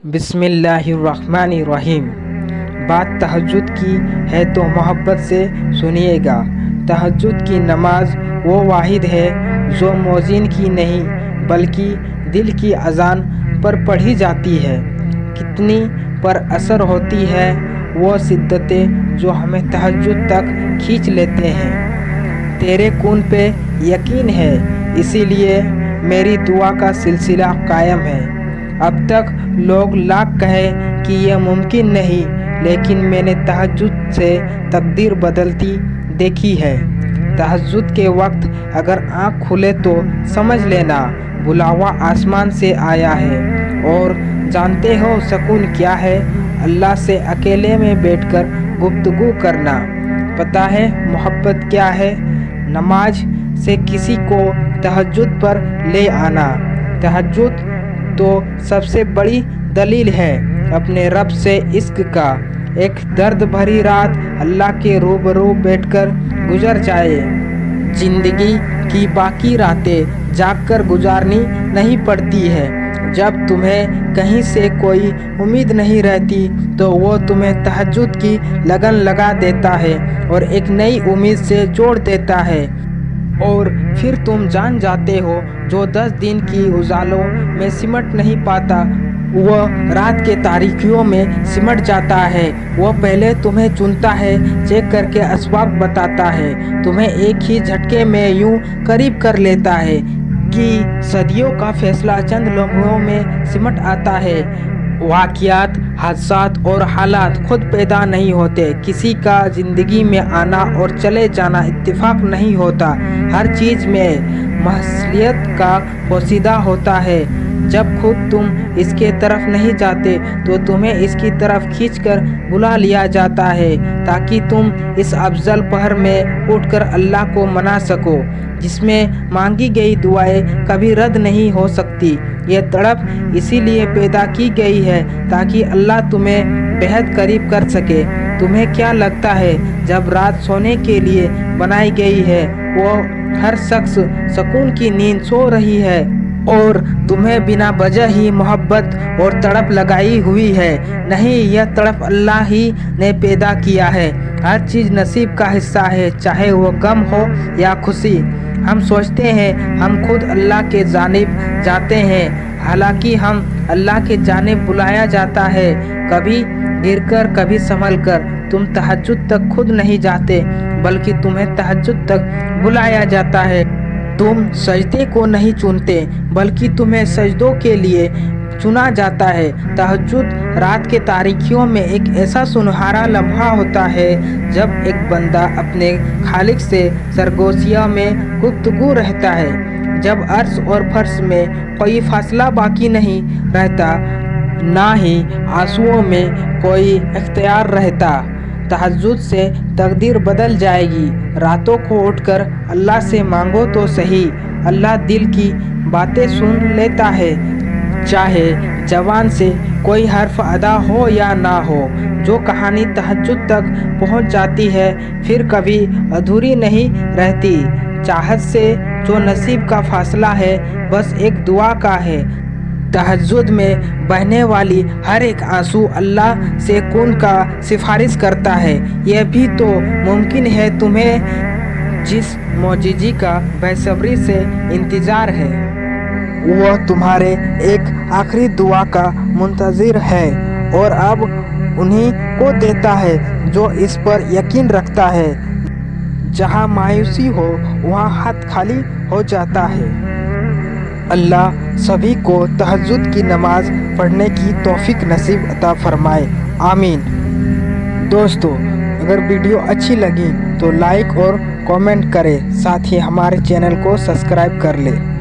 बिस्मिल्लाहिर्रहमानिर्रहीम। बात तहज्जुद की है तो मोहब्बत से सुनिएगा। तहज्जुद की नमाज वो वाहिद है जो मौज़िन की नहीं बल्कि दिल की अज़ान पर पढ़ी जाती है। कितनी पर असर होती है वो शिद्दतें जो हमें तहज्जुद तक खींच लेते हैं। तेरे कून पे यकीन है इसीलिए मेरी दुआ का सिलसिला कायम है। अब तक लोग लाख कहे कि यह मुमकिन नहीं, लेकिन मैंने तहज्जुद से तकदीर बदलती देखी है। तहज्जुद के वक्त अगर आँख खुले तो समझ लेना बुलावा आसमान से आया है। और जानते हो सुकून क्या है? अल्लाह से अकेले में बैठकर गुफ्तगू करना। पता है मोहब्बत क्या है? नमाज से किसी को तहज्जुद पर ले आना। तहज्जुद तो सबसे बड़ी दलील है अपने रब से इश्क का। एक दर्द भरी रात अल्लाह के रूबरू बैठकर गुजर जाए। जिंदगी की बाकी रातें जागकर गुजारनी नहीं पड़ती है। जब तुम्हें कहीं से कोई उम्मीद नहीं रहती तो वो तुम्हें तहज्जुद की लगन लगा देता है और एक नई उम्मीद से जोड़ देता है। और फिर तुम जान जाते हो जो 10 दिन की उजालों में सिमट नहीं पाता वह रात के तारीकियों में सिमट जाता है। वो पहले तुम्हें चुनता है, चेक करके असबाब बताता है, तुम्हें एक ही झटके में यूं करीब कर लेता है कि सदियों का फैसला चंद लम्हों में सिमट आता है। वाक़ियात, हादसात और हालात खुद पैदा नहीं होते। किसी का ज़िंदगी में आना और चले जाना इत्तेफाक नहीं होता। हर चीज़ में मसलियत का पोशीदा होता है। जब खुद तुम इसके तरफ नहीं जाते तो तुम्हें इसकी तरफ खींचकर बुला लिया जाता है ताकि तुम इस अफजल पहर में उठकर अल्लाह को मना सको जिसमें मांगी गई दुआएं कभी रद्द नहीं हो सकती। यह तड़प इसीलिए पैदा की गई है ताकि अल्लाह तुम्हें बेहद करीब कर सके। तुम्हें क्या लगता है जब रात सोने के लिए बनाई गई है वो हर शख्स सुकून की नींद सो रही है और तुम्हें बिना वजह ही मोहब्बत और तड़प लगाई हुई है? नहीं, यह तड़प अल्लाह ही ने पैदा किया है। हर चीज़ नसीब का हिस्सा है, चाहे वो गम हो या खुशी। हम सोचते हैं हम खुद अल्लाह के जानिब जाते हैं, हालांकि हम अल्लाह के जानिब बुलाया जाता है। कभी गिरकर कभी संभल कर। तुम तहज्जुद तक खुद नहीं जाते बल्कि तुम्हें तहज्जुद तक बुलाया जाता है। तुम सजदे को नहीं चुनते बल्कि तुम्हें सजदों के लिए चुना जाता है। तहज्जुद रात के तारीकियों में एक ऐसा सुनहरा लम्हा होता है जब एक बंदा अपने खालिक से सरगोशिया में गुफ्तगू रहता है। जब अर्श और फर्श में कोई फासला बाकी नहीं रहता, ना ही आंसुओं में कोई इख्तियार रहता। तहज्जुद से तकदीर बदल जाएगी। रातों को उठकर अल्लाह से मांगो तो सही। अल्लाह दिल की बातें सुन लेता है, चाहे जवान से कोई हर्फ अदा हो या ना हो। जो कहानी तहज्जुद तक पहुंच जाती है फिर कभी अधूरी नहीं रहती। चाहत से जो नसीब का फासला है बस एक दुआ का है। तहज्जुद में बहने वाली हर एक आंसू अल्लाह से कून का सिफारिश करता है। यह भी तो मुमकिन है तुम्हें जिस मौजिज़े का बेसब्री से इंतज़ार है वह तुम्हारे एक आखिरी दुआ का मुंतज़िर है और अब उन्हीं को देता है जो इस पर यकीन रखता है। जहाँ मायूसी हो वहाँ हाथ खाली हो जाता है। अल्लाह सभी को तहज्जुद की नमाज पढ़ने की तौफीक नसीब अता फरमाए, आमीन। दोस्तों, अगर वीडियो अच्छी लगी तो लाइक और कमेंट करें, साथ ही हमारे चैनल को सब्सक्राइब कर लें।